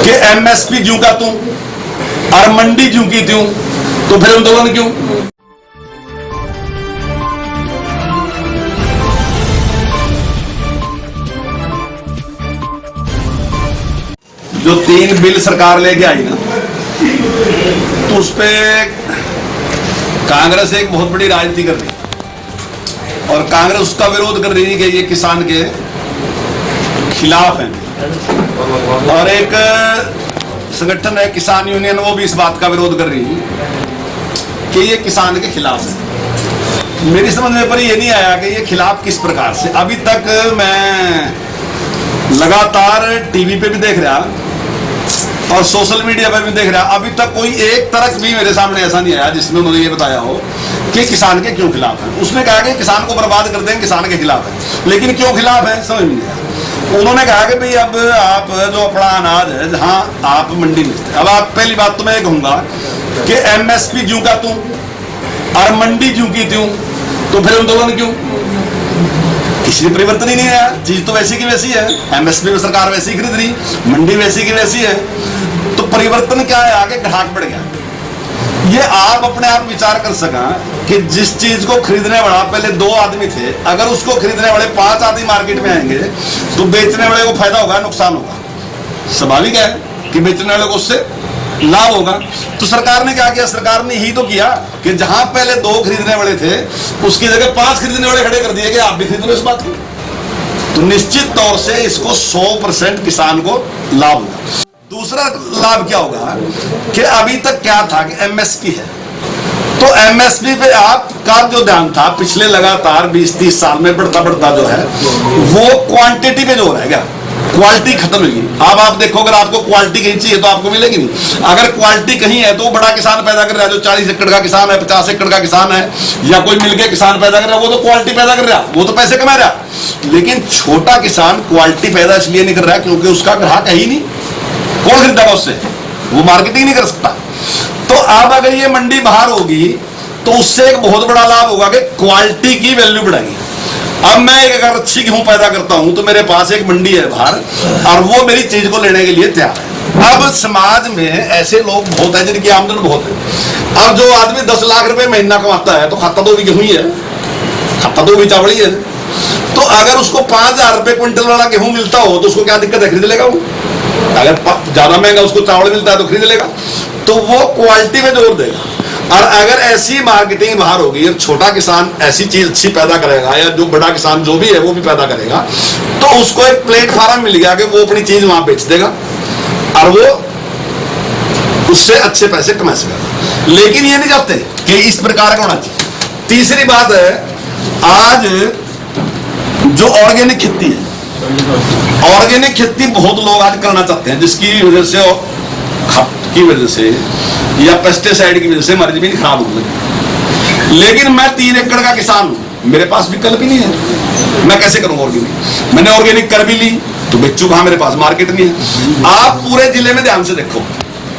कि एमएसपी ज्यों का तू और मंडी ज्यों की त्यों, तो फिर आंदोलन क्यों? जो 3 बिल सरकार लेके आई ना, तो उस पे कांग्रेस एक बहुत बड़ी राजनीति कर रही है और कांग्रेस उसका विरोध कर रही है कि ये किसान के खिलाफ है, और एक संगठन है किसान यूनियन, वो भी इस बात का विरोध कर रही है कि ये किसान के खिलाफ है। मेरी समझ में पर ये नहीं आया कि ये खिलाफ किस प्रकार से। अभी तक मैं लगातार टीवी पे भी देख रहा और सोशल मीडिया पर भी देख रहा, अभी तक कोई एक तर्क भी मेरे सामने ऐसा नहीं आया जिसमें उन्होंने ये बताया हो कि किसान के क्यों खिलाफ है। उसने कहा कि किसान को बर्बाद कर देंगे, किसान के खिलाफ है, लेकिन क्यों खिलाफ है समझ में नहीं आया। उन्होंने कहा कि भाई अब आप जो अपना अनाज है जहां आप मंडी में, अब आप पहली बात तो मैं ये कहूंगा कि एमएसपी ज्यों का त्यों और मंडी ज्यों की त्यों, तो फिर आंदोलन क्यों? किसी में परिवर्तन ही नहीं आया, चीज तो वैसी की वैसी है। एमएसपी में सरकार वैसी खरीद रही, मंडी वैसी की वैसी है, तो परिवर्तन क्या है? आगे ग्राहक बढ़ गया। ये आप अपने आप विचार कर सका कि जिस चीज को खरीदने वाला पहले 2 आदमी थे, अगर उसको खरीदने वाले 5 आदमी मार्केट में आएंगे तो बेचने वाले को फायदा होगा नुकसान होगा? स्वाभाविक है कि बेचने वाले को उससे लाभ होगा। तो सरकार ने क्या किया? सरकार ने ही तो किया कि जहां पहले 2 खरीदने वाले थे उसकी जगह 5 खरीदने वाले खड़े कर दिए कि आप भी खरीद लो इस बात को। तो निश्चित तौर से इसको 100% किसान को लाभ होगा। दूसरा लाभ क्या होगा कि अभी तक क्या था कि एमएसपी है, तो एमएसपी पे आपका जो ध्यान था पिछले लगातार 20-30 साल में बढ़ता जो है वो क्वांटिटी पे जो रहेगा, क्वालिटी खत्म होगी। अब आप देखो अगर आपको क्वालिटी कहीं चाहिए तो आपको मिलेगी नहीं। अगर क्वालिटी कहीं है तो बड़ा किसान पैदा कर रहा है, जो 40 एकड़ का किसान है, 50 एकड़ का किसान है, या कोई मिलके किसान पैदा कर रहा है, वो तो क्वालिटी पैदा कर रहा है, वो तो पैसे कमा रहा है। लेकिन छोटा किसान क्वालिटी पैदा इसलिए नहीं कर रहा है क्योंकि उसका ग्राहक है ही नहीं। कौन खरीदेगा उससे? वो मार्केटिंग नहीं कर सकता। तो अब अगर ये मंडी बाहर होगी तो उससे एक बहुत बड़ा लाभ होगा कि क्वालिटी की वैल्यू बढ़ेगी। अब मैं अगर अच्छी गेहूं पैदा करता हूं तो मेरे पास एक मंडी है बाहर और वो मेरी चीज को लेने के लिए तैयार है। अब समाज में ऐसे लोग बहुत है जिनकी आमदन बहुत है। अब जो आदमी 10 लाख रुपए महीना कमाता है तो खाता तो भी गेहूं ही है, खाता तो भी चावल ही है। तो अगर उसको 5,000 रुपए क्विंटल वाला गेहूं मिलता हो तो उसको क्या दिक्कत है? खरीद लेगा वो। अगर ज्यादा महंगा उसको चावल मिलता है तो खरीद लेगा। तो वो क्वालिटी में जोर देगा। और अगर ऐसी मार्केटिंग बाहर होगी और छोटा किसान ऐसी चीज अच्छी पैदा करेगा या जो बड़ा किसान जो भी है वो भी पैदा करेगा, तो उसको एक प्लेटफॉर्म मिल गया कि वो अपनी चीज वहां बेच देगा और वो उससे अच्छे पैसे कमा सकेगा। लेकिन ये नहीं चाहते कि इस प्रकार का होना चाहिए। तीसरी बात है, आज जो ऑर्गेनिक खेती है, ऑर्गेनिक खेती बहुत लोग आज करना चाहते हैं, जिसकी वजह से की वजह से या पेस्टिसाइड की वजह से हमारी जमीन खराब हो गई। लेकिन मैं 3 एकड़ का किसान हूं, मेरे पास विकल्प ही नहीं है, मैं कैसे करूंगा ऑर्गेनिक? मैंने ऑर्गेनिक कर भी ली तो बेचू कहां? मेरे पास मार्केट नहीं है। आप पूरे जिले में ध्यान से देखो,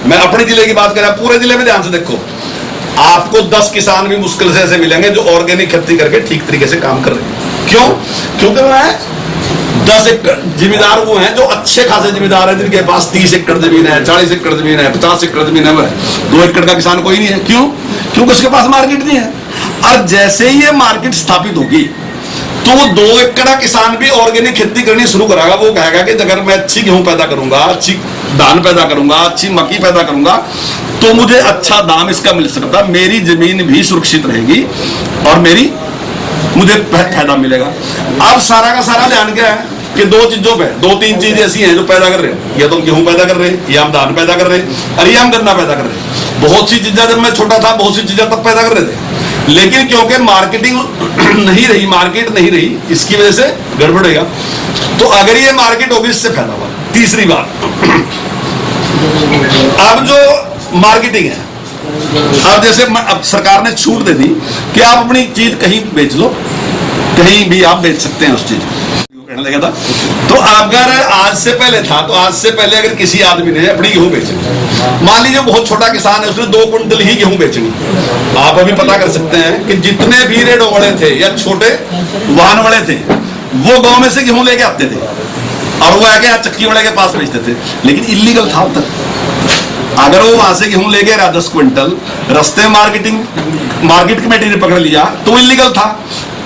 मैं अपने जिले की बात कर रहा हूं, पूरे जिले में ध्यान से देखो, आपको 10 किसान भी मुश्किल से ऐसे मिलेंगे जो ऑर्गेनिक खेती करके ठीक तरीके से काम कर रहे हैं। क्यों? क्योंकि मैं 10 एकड़ जिम्मेदार वो हैं जो अच्छे खासे जिम्मेदार हैं, जिनके पास 30 एकड़ जमीन है, 40 एकड़ जमीन है, 50 एकड़ जमीन है। 2 एकड़ का किसान कोई नहीं है। क्यों? क्योंकि उसके पास मार्केट नहीं है। और जैसे ही ये मार्केट स्थापित होगी तो वो 2 एकड़ का किसान भी ऑर्गेनिक खेती करनी शुरू करेगा। वो कहेगा कि अगर मैं अच्छी गेहूं पैदा करूंगा, अच्छी धान पैदा करूंगा, अच्छी मक्की पैदा करूंगा तो मुझे अच्छा दाम इसका मिल सकता, मेरी जमीन भी सुरक्षित रहेगी और मुझे फायदा मिलेगा। अब सारा का सारा ध्यान क्या है कि 2 चीजों पे, 2-3 चीजें ऐसी हैं जो पैदा कर रहे हैं। या तो हम गेहूं पैदा कर रहे हैं, या हम धान पैदा कर रहे हैं, और या हम गन्ना पैदा कर रहे हैं। बहुत सी चीजें जब मैं छोटा था बहुत सी चीजें तब पैदा कर रहे थे, लेकिन क्योंकि मार्केटिंग नहीं रही, मार्केट नहीं रही, इसकी वजह से गड़बड़ होगा। तो अगर ये मार्केट होगी इससे फायदा होगा। तीसरी बात, अब जो मार्केटिंग है, अब जैसे अब सरकार ने छूट दे दी कि आप अपनी चीज कहीं बेच लो, कहीं भी आप बेच सकते हैं उस चीज कहने लगा था। तो अगर आज से पहले था तो आज से पहले अगर किसी आदमी ने अपनी गेहूं बेचनी, मान लीजिए बहुत छोटा किसान है, उसने 2 कुंटल ही गेहूं बेचनी, आप अभी पता कर सकते हैं कि जितने भी रेडो वाले थे या छोटे वाहन वाले थे वो गांव में से गेहूं लेके आते थे और वो आके यहाँ चक्की वाले के पास बेचते थे, लेकिन इलीगल था अब तक। अगर वो वहां से गेहूं लेके रहा 10 क्विंटल, रास्ते में मार्केट कमेटी ने पकड़ लिया तो इलीगल था।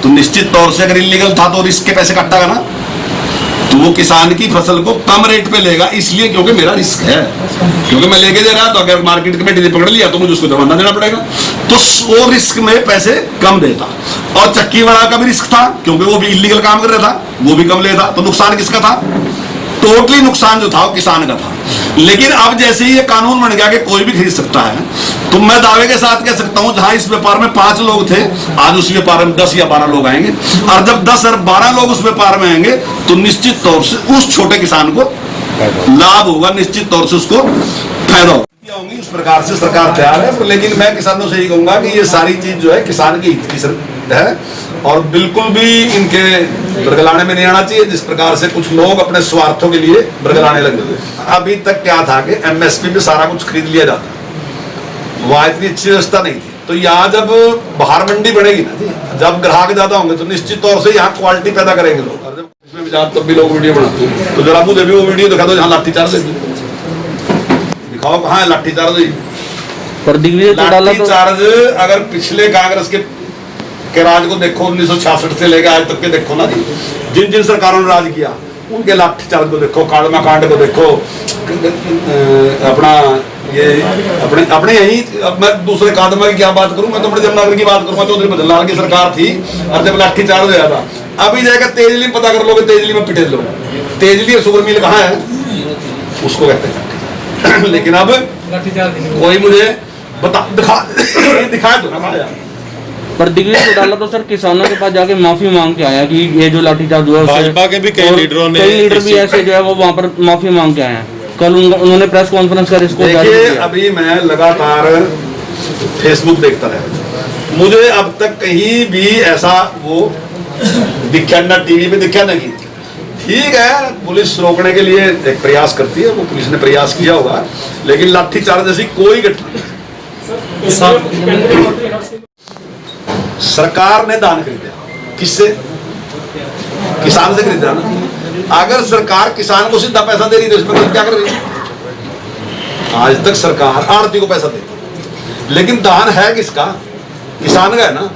तो निश्चित तौर से अगर इलीगल था तो रिस्क के पैसे काटेगा ना, तो वो किसान की फसल को कम रेट पे लेगा, इसलिए क्योंकि मेरा रिस्क है, क्योंकि मैं लेके दे रहा, तो अगर मार्केट कमेटी ने पकड़ लिया तो मुझे उसको जुर्माना देना पड़ेगा, तो वो रिस्क में पैसे कम देता। और चक्की वाला का भी रिस्क था, क्योंकि वो भी इलीगल काम कर रहा था, वो भी कम लेता, तो नुकसान किसका था? टोटली नुकसान जो था वो किसान का था। लेकिन अब जैसे ही ये कानून बन गया कि कोई भी खरीद सकता है, तो मैं दावे के साथ कह सकता हूं जहां इस व्यापार में 5 लोग थे, आज उस व्यापार में 10 या 12 लोग आएंगे, और जब 10 और 12 लोग उस व्यापार में आएंगे तो निश्चित तौर से उस छोटे किसान को लाभ होगा, निश्चित तौर से उसको फायदा होगा। इस प्रकार से सरकार तैयार है, लेकिन मैं किसानों से यही कहूंगा कि ये सारी चीज जो है किसान के हित की है, और बिल्कुल भी इनके बरगलाने में नहीं आना चाहिए, जिस प्रकार से कुछ लोग अपने स्वार्थों के लिए बरगलाने लगे हुए। अभी तक क्या था कि एमएसपी पे सारा कुछ खरीद लिया जाता, वहां इतनी अच्छी व्यवस्था नहीं थी। तो यहाँ जब बाहर मंडी बढ़ेगी ना, जब ग्राहक ज्यादा होंगे तो निश्चित तौर से यहाँ क्वालिटी पैदा करेंगे लोग। और इसमें भी तब भी लोग वीडियो बनाते हैं, तो जरा मुझे भी वो वीडियो दिखा दो जहाँ लाठीचार्ज दिखाओ, कहाँ है लाठीचार्ज? लाठीचार्ज अगर पिछले कांग्रेस के राज को देखो, 1966 से लेकर आज तक के देखो ना जी, जिन जिन सरकारों ने राज किया उनके लाठीचार्ज को देखो, काड़मा कांड को देखो, अपना ये अपने यही, अब मैं दूसरे कादमा की क्या बात करूं, मैं तो अपने जमनगर की बात करूंगा। चौधरी बदलाल की सरकार थी और जब लाठीचार्ज हो था, अभी जाकर तेजली पता कर लोगे, तेजली में पिटे लोग, तेजली और सुगर मिल कहाँ है उसको कहते हैं। लेकिन अब कोई मुझे बता दिखाए दो ना। पर दिग्विजय चौटाला तो सर किसानों के पास जाके माफी मांग के आया कि ये जो लाठीचार्ज हुआ, भाजपा के भी कई लीडरों ने, कई लीडर भी ऐसे जो है वो वहाँ पर माफी मांग के आए हैं। कल उन्होंने प्रेस कॉन्फ्रेंस कर इसको देखिए, अभी मैं लगातार फेसबुक देखता रहा, मुझे अब तक कहीं भी ऐसा वो दिखा ना, टीवी पे दिखा नहीं। ठीक है, पुलिस रोकने के लिए एक प्रयास करती है, वो पुलिस ने प्रयास किया होगा, लेकिन लाठीचार्ज जैसी कोई घटना, सरकार ने दान खरीदा, किससे? किसान से खरीदा ना। अगर सरकार किसान को सीधा पैसा दे रही है तो इसमें क्या कर रही है? आज तक सरकार आड़ती को पैसा देती, लेकिन दान है किसका? किसान का है ना।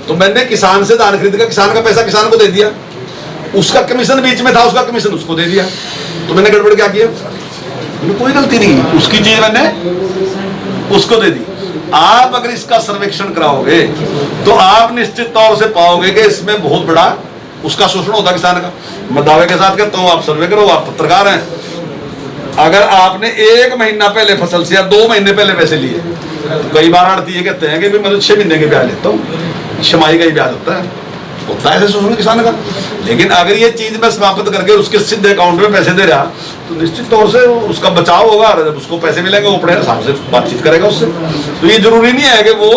तो मैंने किसान से दान खरीद कर किसान का पैसा किसान को दे दिया, उसका कमीशन बीच में था, उसका कमीशन उसको दे दिया, तो मैंने गड़बड़ क्या किया? मैंने कोई गलती नहीं, उसकी चीज मैंने उसको दे दी। आप अगर इसका सर्वेक्षण कराओगे तो आप निश्चित तौर से पाओगे कि इसमें बहुत बड़ा उसका शोषण होता किसान का। मैं दावे के साथ कहता हूं, आप सर्वे करो, आप पत्रकार हैं, अगर आपने 1 महीना पहले फसल से या 2 महीने पहले पैसे लिए, तो कई बार आड़ती ये कहते हैं कि मैं तो 6 महीने के ब्याज लेता हूँ, छमाही का ही ब्याज होता है ऐसे शोषण किसान का। लेकिन अगर ये चीज मैं समाप्त करके उसके सीधे अकाउंट में पैसे दे रहा, तो निश्चित तौर से उसका बचाव होगा, और जब उसको पैसे मिलेंगे वो अपने हिसाब से बातचीत करेगा उससे। तो ये जरूरी नहीं है कि वो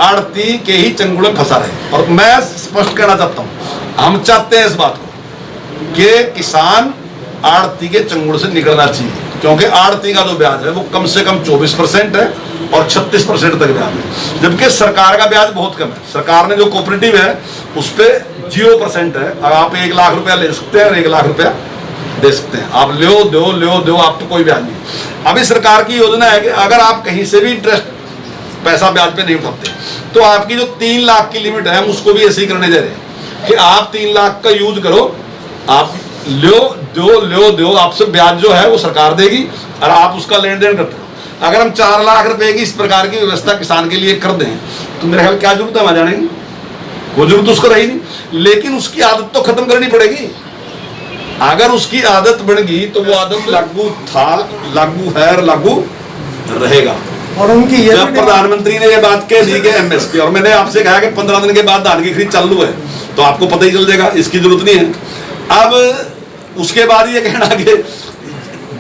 आड़ती के ही चंगुल में फंसा रहे। और मैं स्पष्ट कहना चाहता हूँ, हम चाहते हैं इस बात को कि किसान आड़ती के चंगुल से निकलना चाहिए, क्योंकि आड़ती का जो ब्याज है वो कम से कम 24% है और 36% तक ब्याज है, जबकि सरकार का ब्याज बहुत कम है। सरकार ने जो कोऑपरेटिव है उस पर 0% है। अब आप 1 लाख रुपया ले सकते हैं और 1 लाख रुपया दे सकते हैं, आप लो दो, आप तो कोई ब्याज नहीं। अभी सरकार की योजना है कि अगर आप कहीं से भी इंटरेस्ट पैसा ब्याज पे नहीं उठाते, तो आपकी जो 3 लाख की लिमिट है हम उसको भी ऐसे ही करने दे रहे हैं कि आप 3 लाख का यूज करो, आप लो, आपसे ब्याज जो है वो सरकार देगी और आप उसका लेन देन करते हो। अगर हम 4 लाख रुपए की इस प्रकार की व्यवस्था किसान के लिए कर दें, तो मेरे ख्याल क्या जरूरत है वहां जाने की? वो जरूरत उसको रही नहीं। लेकिन उसकी आदत तो खत्म करनी पड़ेगी। अगर उसकी आदत बन गई तो वो आदत लागू था, लागू है और लागू रहेगा। और उनकी जब प्रधानमंत्री ने ये बात कह दी कि एमएसपी, और मैंने आपसे कहा कि 15 दिन के बाद धान की खरीद चालू है, तो आपको पता ही चल जाएगा, इसकी जरूरत नहीं है। अब उसके बाद ये कहना कि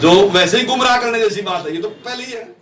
जो वैसे ही गुमराह करने जैसी बात है, ये तो पहले ही है।